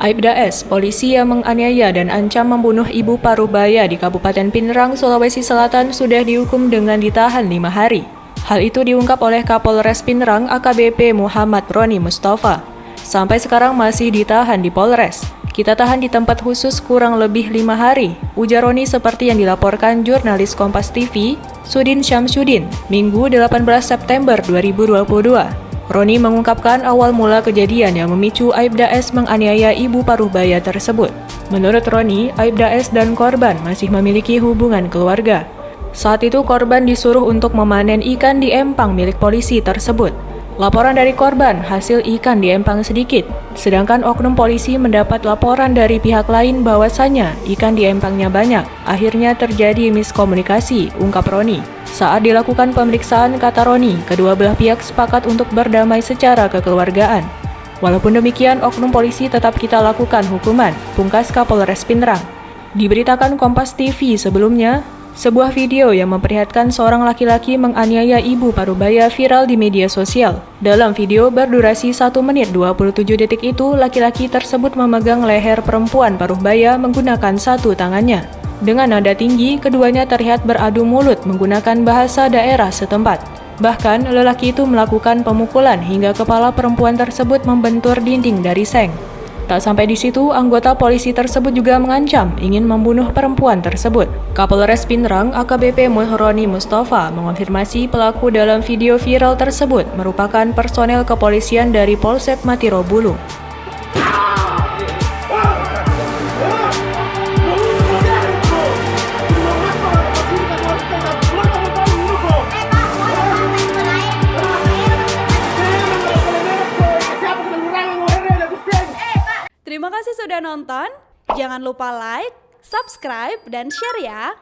Aibda S, polisi yang menganiaya dan ancam membunuh ibu Parubaya di Kabupaten Pinerang, Sulawesi Selatan sudah dihukum dengan ditahan 5 hari. Hal itu diungkap oleh Kapolres Pinerang AKBP Muhammad Roni Mustafa. Sampai sekarang masih ditahan di Polres. Kita tahan di tempat khusus kurang lebih 5 hari, ujar Roni seperti yang dilaporkan jurnalis Kompas TV, Sudin Syamsuddin, Minggu 18 September 2022. Roni mengungkapkan awal mula kejadian yang memicu Aibda S menganiaya ibu Parubaya tersebut. Menurut Roni, Aibda S dan korban masih memiliki hubungan keluarga. Saat itu korban disuruh untuk memanen ikan di empang milik polisi tersebut. Laporan dari korban, hasil ikan di empang sedikit, sedangkan oknum polisi mendapat laporan dari pihak lain bahwasannya ikan di empangnya banyak. Akhirnya terjadi miskomunikasi, ungkap Roni. Saat dilakukan pemeriksaan, kata Roni, kedua belah pihak sepakat untuk berdamai secara kekeluargaan. Walaupun demikian, oknum polisi tetap kita lakukan hukuman, pungkas Kapolres Pinerang. Diberitakan Kompas TV sebelumnya, sebuah video yang memperlihatkan seorang laki-laki menganiaya ibu Parubaya viral di media sosial. Dalam video berdurasi 1 menit 27 detik itu, laki-laki tersebut memegang leher perempuan Parubaya menggunakan satu tangannya. Dengan nada tinggi, keduanya terlihat beradu mulut menggunakan bahasa daerah setempat. Bahkan, lelaki itu melakukan pemukulan hingga kepala perempuan tersebut membentur dinding dari seng. Tak sampai di situ, anggota polisi tersebut juga mengancam ingin membunuh perempuan tersebut. Kapolres Pinerang AKBP Roni Mustafa mengonfirmasi pelaku dalam video viral tersebut merupakan personel kepolisian dari Polsek Matirobulu. Terima kasih sudah nonton. Jangan lupa like, subscribe, dan share ya.